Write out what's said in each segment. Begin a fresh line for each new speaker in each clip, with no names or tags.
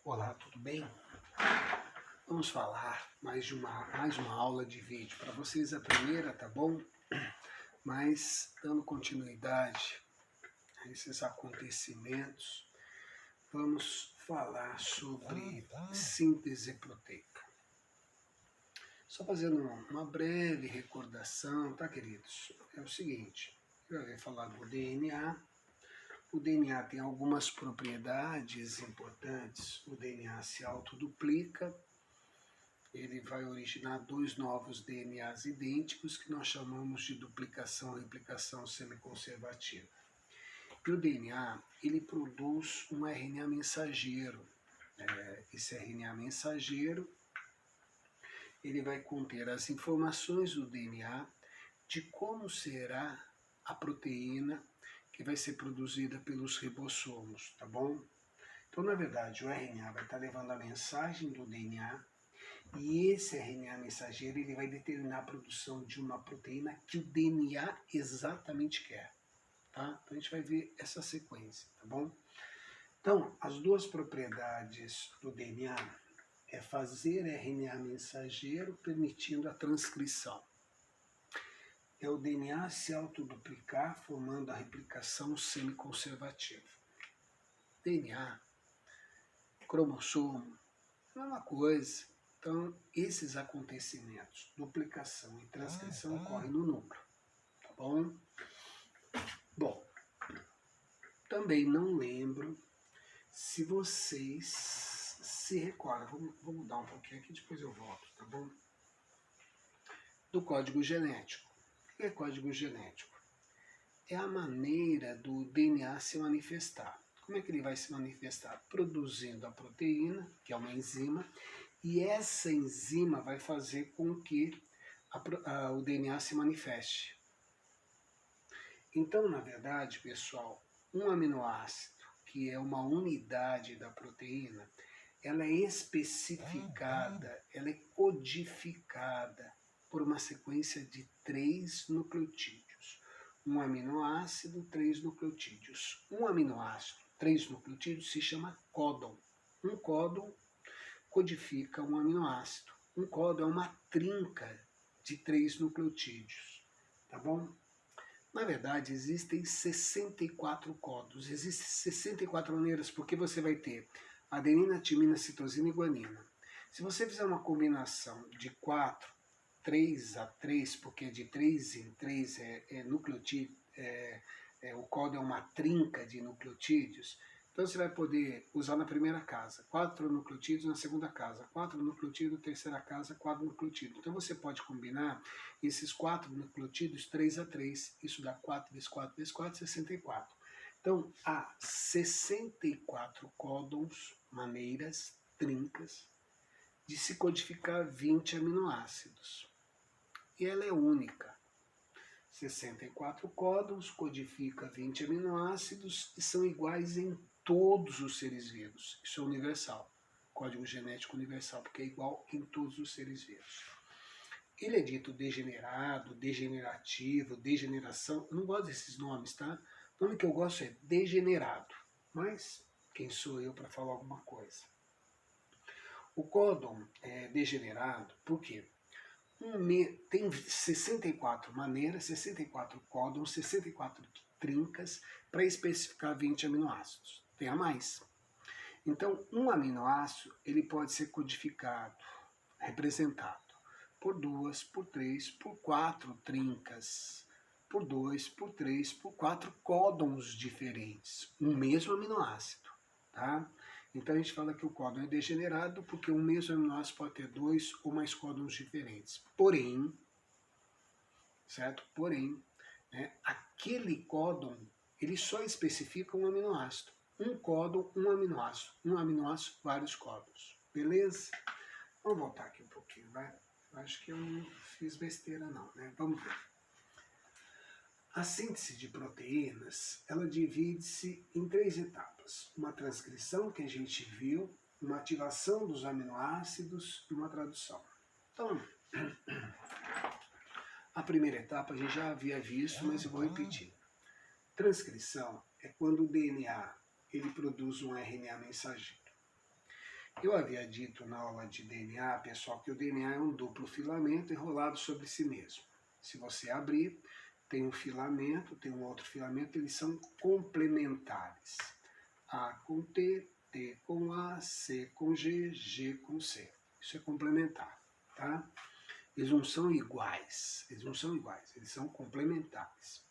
Olá, tudo bem? Vamos falar mais uma aula de vídeo para vocês, a primeira, tá bom? Mas dando continuidade a esses acontecimentos, vamos falar sobre síntese proteica. Só fazendo uma breve recordação, tá, queridos? É o seguinte, eu ia falar do DNA. O DNA tem algumas propriedades importantes. O DNA se autoduplica, ele vai originar dois novos DNAs idênticos que nós chamamos de duplicação-replicação semiconservativa. E o DNA, ele produz um RNA mensageiro. Esse RNA mensageiro, ele vai conter as informações do DNA de como será a proteína que vai ser produzida pelos ribossomos, tá bom? Então, na verdade, o RNA vai estar levando a mensagem do DNA e esse RNA mensageiro ele vai determinar a produção de uma proteína que o DNA exatamente quer, tá? Então, a gente vai ver essa sequência, tá bom? Então, as duas propriedades do DNA é fazer RNA mensageiro permitindo a transcrição. É o DNA se autoduplicar, formando a replicação semiconservativa. DNA, cromossomo, mesma coisa. Então, esses acontecimentos, duplicação e transcrição, ocorrem no núcleo, tá bom? Bom, também não lembro se vocês se recordam, vou mudar um pouquinho aqui, depois eu volto, tá bom? Do código genético. O que é código genético? É a maneira do DNA se manifestar. Como é que ele vai se manifestar? Produzindo a proteína, que é uma enzima, e essa enzima vai fazer com que o DNA se manifeste. Então, na verdade, pessoal, um aminoácido, que é uma unidade da proteína, ela é especificada, ela é codificada por uma sequência de 3 nucleotídeos. Um aminoácido, 3 nucleotídeos. Um aminoácido, 3 nucleotídeos, se chama códon. Um códon codifica um aminoácido. Um códon é uma trinca de 3 nucleotídeos, tá bom? Na verdade, existem 64 códons, existem 64 maneiras, porque você vai ter adenina, timina, citosina e guanina. Se você fizer uma combinação de 4, 3 a 3, porque de 3 em 3 nucleotídeo, o códon é uma trinca de nucleotídeos, então você vai poder usar na primeira casa, 4 nucleotídeos na segunda casa, 4 nucleotídeos na terceira casa, 4 nucleotídeos. Então você pode combinar esses 4 nucleotídeos 3 a 3, isso dá 4 vezes 4 vezes 4, 64. Então há 64 códons, maneiras, trincas, de se codificar 20 aminoácidos. E ela é única. 64 códons, codifica 20 aminoácidos e são iguais em todos os seres vivos. Isso é universal, código genético universal, porque é igual em todos os seres vivos. Ele é dito degenerado, degenerativo, degeneração. Eu não gosto desses nomes, tá? O nome que eu gosto é degenerado, mas quem sou eu para falar alguma coisa? O códon é degenerado por quê? Tem 64 maneiras, 64 códons, 64 trincas para especificar 20 aminoácidos. Tem a mais. Então, um aminoácido ele pode ser codificado, representado por 2, por 3, por 4 trincas, por 2, por 3, por 4 códons diferentes. Um mesmo aminoácido, tá? Então a gente fala que o códon é degenerado porque um mesmo aminoácido pode ter 2 ou mais códons diferentes. Porém, certo? Porém, né, aquele códon, ele só especifica um aminoácido. Um códon, um aminoácido. Um aminoácido, vários códons. Beleza? Vamos voltar aqui um pouquinho, vai? Acho que eu não fiz besteira não, né? Vamos ver. A síntese de proteínas, ela divide-se em 3 etapas. Uma transcrição, que a gente viu, uma ativação dos aminoácidos e uma tradução. Então, a primeira etapa a gente já havia visto, mas eu vou repetir. Transcrição é quando o DNA ele produz um RNA mensageiro. Eu havia dito na aula de DNA, pessoal, que o DNA é um duplo filamento enrolado sobre si mesmo. Se você abrir, tem um filamento, tem um outro filamento, eles são complementares. A com T, T com A, C com G, G com C. Isso é complementar, tá? Eles não são iguais, eles são complementares.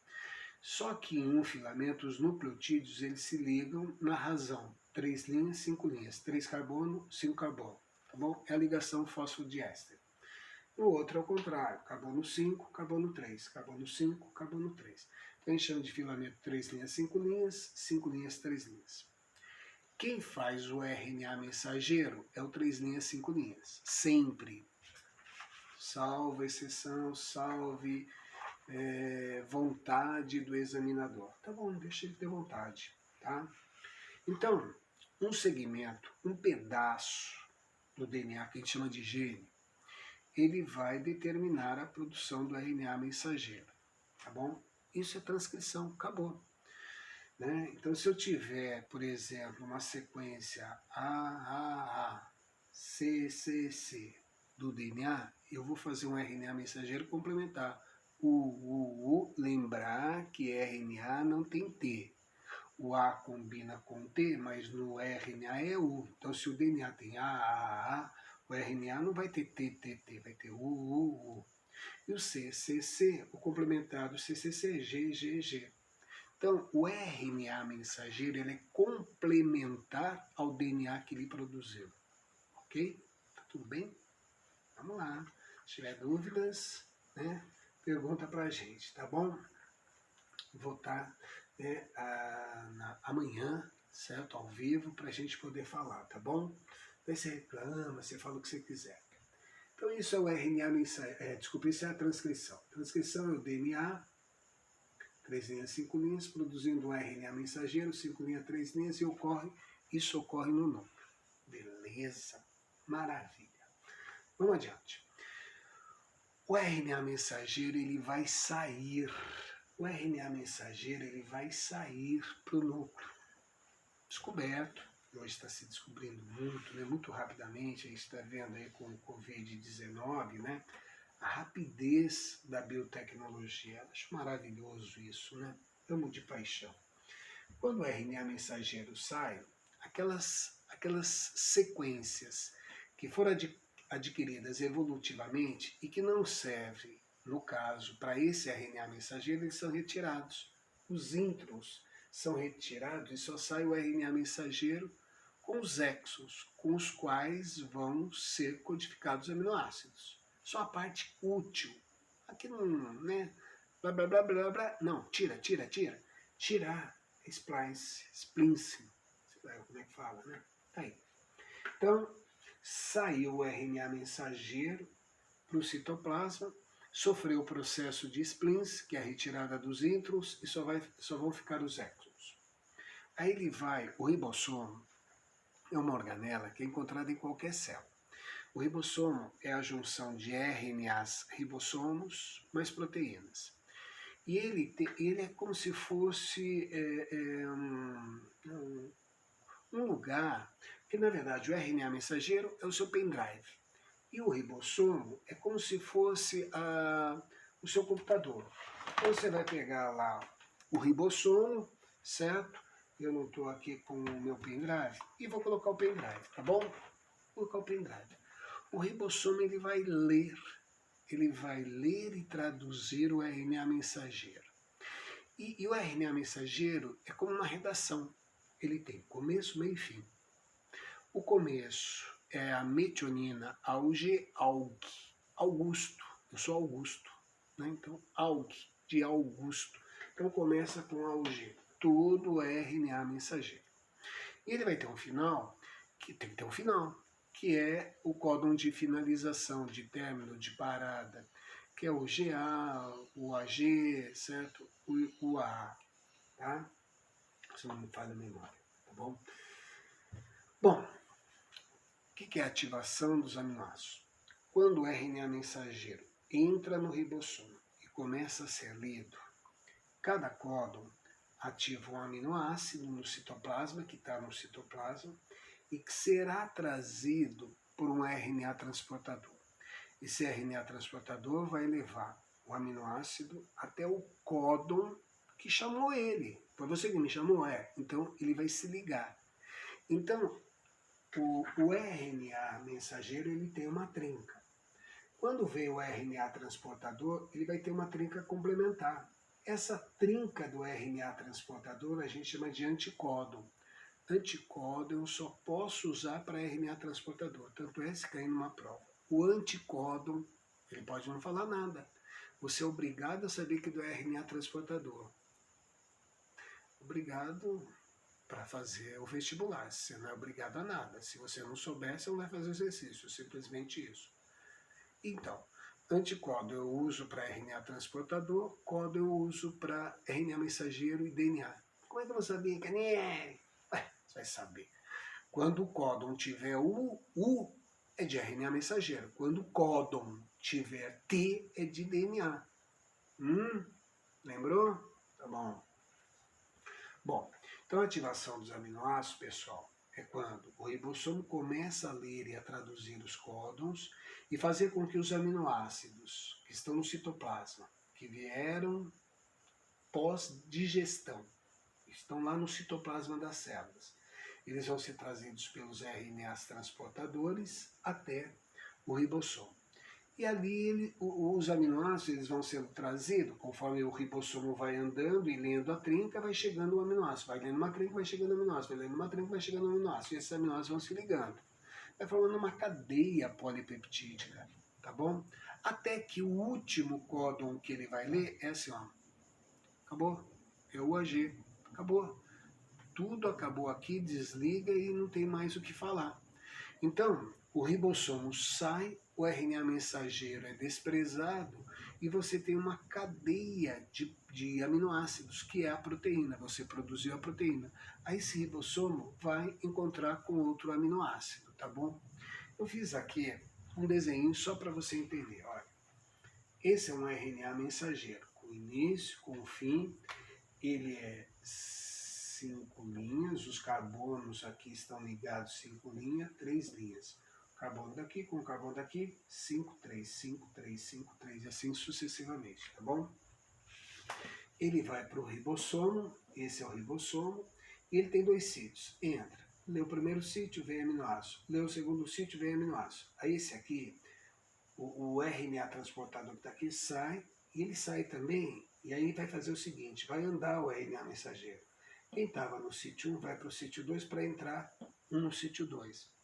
Só que em um filamento, os nucleotídeos eles se ligam na razão. 3 linhas, 5 linhas. 3 carbono, 5 carbono. Tá bom? É a ligação fosfodiéster. No outro é o contrário. Carbono 5, carbono 3. Carbono 5, carbono 3. Então a gente chama de filamento 3 linhas, 5 linhas. 5 linhas, 3 linhas. Quem faz o RNA mensageiro é o 3 linhas, 5 linhas. Sempre. Salvo exceção, salve vontade do examinador. Tá bom, deixa ele ter vontade, tá? Então, um segmento, um pedaço do DNA, que a gente chama de gene, ele vai determinar a produção do RNA mensageiro, tá bom? Isso é transcrição, acabou. Né? Então, se eu tiver, por exemplo, uma sequência AAA, CCC do DNA, eu vou fazer um RNA mensageiro complementar. Lembrar que RNA não tem T. O A combina com T, mas no RNA é U. Então, se o DNA tem AAA, o RNA não vai ter TTT, vai ter U. E o CCC, o complementar do CCC, GGG. Então, o RNA mensageiro ele é complementar ao DNA que ele produziu. Ok? Tá tudo bem? Vamos lá. Se tiver dúvidas, né, pergunta pra gente, tá bom? Vou estar amanhã, certo? Ao vivo, pra gente poder falar, tá bom? Daí você reclama, você fala o que você quiser. Então, isso é o RNA mensageiro. Desculpa, isso é a transcrição. Transcrição é o DNA, 3 linhas, 5 linhas, produzindo um RNA mensageiro, 5 linhas, 3 linhas, e isso ocorre no núcleo. Beleza? Maravilha. Vamos adiante. O RNA mensageiro, ele vai sair. O RNA mensageiro, ele vai sair para o núcleo. Descoberto, hoje está se descobrindo muito, né, muito rapidamente, a gente está vendo aí com o Covid-19, né? A rapidez da biotecnologia. Eu acho maravilhoso isso, né? Amo de paixão. Quando o RNA mensageiro sai, aquelas sequências que foram adquiridas evolutivamente e que não servem, no caso, para esse RNA mensageiro, eles são retirados. Os introns são retirados e só sai o RNA mensageiro com os exons, com os quais vão ser codificados os aminoácidos. Só a parte útil. Aqui não, né? Blá, blá, blá, blá, blá. Não, tira. Tirar, splicing. Como é que fala, né? Tá aí. Então, saiu o RNA mensageiro para o citoplasma, sofreu o processo de splicing, que é a retirada dos introns, e só vão ficar os exons. Aí o ribossomo é uma organela que é encontrada em qualquer célula. O ribossomo é a junção de RNAs ribossomos mais proteínas. E ele é como se fosse um lugar que, na verdade, o RNA mensageiro é o seu pendrive. E o ribossomo é como se fosse o seu computador. Então você vai pegar lá o ribossomo, certo? Eu não estou aqui com o meu pendrive. E vou colocar o pendrive, tá bom? Vou colocar o pendrive. O ribossomo ele vai ler e traduzir o RNA mensageiro. E o RNA mensageiro é como uma redação. Ele tem começo, meio e fim. O começo é a metionina Augusto. Eu sou Augusto, né? Então, de Augusto. Então começa com Auge. Tudo é RNA mensageiro. E ele vai ter um final, que tem que ter um final, que é o códon de finalização, de término, de parada, que é o GA, o AG, certo? O AA, tá? Se não me falha a memória, tá bom? Bom, o que é a ativação dos aminoácidos? Quando o RNA mensageiro entra no ribossomo e começa a ser lido, cada códon ativa um aminoácido no citoplasma, que está no citoplasma, e que será trazido por um RNA transportador. Esse RNA transportador vai levar o aminoácido até o códon que chamou ele. Foi você que me chamou? É. Então ele vai se ligar. Então o RNA mensageiro ele tem uma trinca. Quando vem o RNA transportador, ele vai ter uma trinca complementar. Essa trinca do RNA transportador a gente chama de anticódon. Anticódon eu só posso usar para RNA transportador, tanto é se cair numa prova. O anticódon, ele pode não falar nada. Você é obrigado a saber que do RNA transportador. Obrigado para fazer o vestibular. Você não é obrigado a nada. Se você não souber, você não vai fazer o exercício. Simplesmente isso. Então, anticódon eu uso para RNA transportador, códon eu uso para RNA mensageiro e DNA. Como é que eu vou saber, Caniel? Você vai saber. Quando o códon tiver U é de RNA mensageiro. Quando o códon tiver T é de DNA. Lembrou? Tá bom. Bom, então a ativação dos aminoácidos, pessoal, é quando o ribossomo começa a ler e a traduzir os códons e fazer com que os aminoácidos que estão no citoplasma, que vieram pós-digestão, estão lá no citoplasma das células, eles vão ser trazidos pelos RNAs transportadores até o ribossomo. E ali os aminoácidos eles vão sendo trazidos, conforme o ribossomo vai andando e lendo a trinca, vai chegando o aminoácido. Vai lendo uma trinca, vai chegando o aminoácido. Vai lendo uma trinca, vai chegando o aminoácido. E esses aminoácidos vão se ligando. Vai formando uma cadeia polipeptídica, tá bom? Até que o último códon que ele vai ler é assim, ó. Acabou. É o AG. Acabou. Tudo acabou aqui, desliga e não tem mais o que falar. Então, o ribossomo sai, o RNA mensageiro é desprezado e você tem uma cadeia de aminoácidos, que é a proteína. Você produziu a proteína. Aí esse ribossomo vai encontrar com outro aminoácido, tá bom? Eu fiz aqui um desenho só para você entender. Olha, esse é um RNA mensageiro, com início, com fim. Ele é 5 linhas, os carbonos aqui estão ligados 5 linhas, 3 linhas. Carbono daqui com carbono daqui, 5, 3, 5, 3, 5, 3, e assim sucessivamente, tá bom? Ele vai para o ribossomo, esse é o ribossomo, e ele tem 2 sítios. Entra, lê o primeiro sítio, vem aminoácido. Lê o segundo sítio, vem aminoácido. Aí esse aqui, o RNA transportador que está aqui, sai, e ele sai também, e aí vai fazer o seguinte, vai andar o RNA mensageiro. Quem estava no sítio 1 vai para o sítio 2 para entrar um no sítio 2.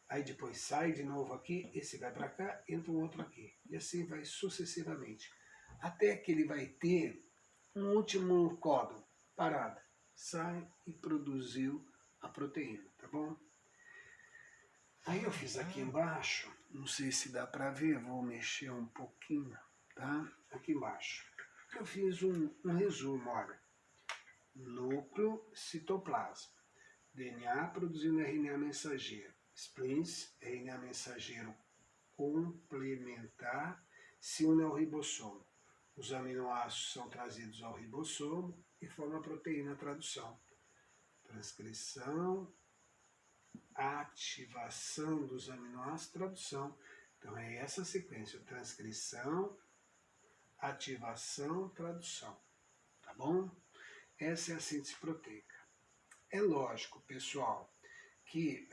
Aí depois sai de novo aqui, esse vai para cá, entra um outro aqui. E assim vai sucessivamente. Até que ele vai ter um último códon, parada. Sai e produziu a proteína, tá bom? Aí eu fiz aqui embaixo, não sei se dá para ver, vou mexer um pouquinho, tá? Aqui embaixo. Eu fiz um resumo, olha. Núcleo, citoplasma. DNA produzindo RNA mensageiro. Splins, RNA mensageiro complementar, se une ao ribossomo. Os aminoácidos são trazidos ao ribossomo e formam a proteína, a tradução. Transcrição, ativação dos aminoácidos, tradução. Então é essa sequência, transcrição, ativação, tradução. Tá bom? Essa é a síntese proteica. É lógico, pessoal, que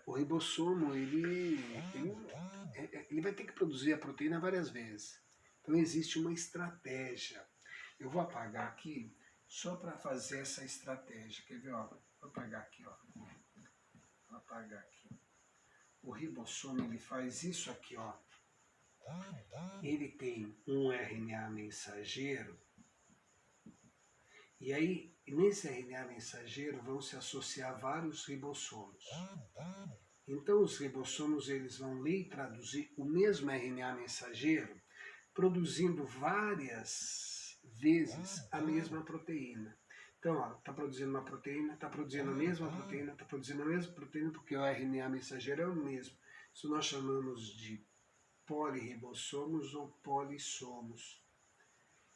o ribossomo ele vai ter que produzir a proteína várias vezes. Então existe uma estratégia. Eu vou apagar aqui só para fazer essa estratégia. Quer ver? Ó, vou apagar aqui. Ó. Vou apagar aqui. O ribossomo ele faz isso aqui. Ó. Ele tem um RNA mensageiro. E aí, nesse RNA mensageiro vão se associar vários ribossomos. Então, os ribossomos eles vão ler e traduzir o mesmo RNA mensageiro, produzindo várias vezes a mesma proteína. Então, está produzindo uma proteína, está produzindo a mesma proteína, está produzindo a mesma proteína, porque o RNA mensageiro é o mesmo. Isso nós chamamos de polirribossomos ou polissomos,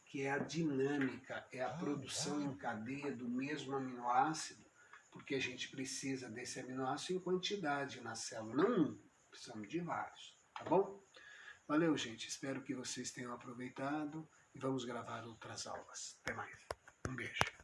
que é a dinâmica, é a produção em cadeia do mesmo aminoácido porque a gente precisa desse aminoácido em quantidade na célula, não um, precisamos de vários, tá bom? Valeu, gente, espero que vocês tenham aproveitado e vamos gravar outras aulas. Até mais, um beijo.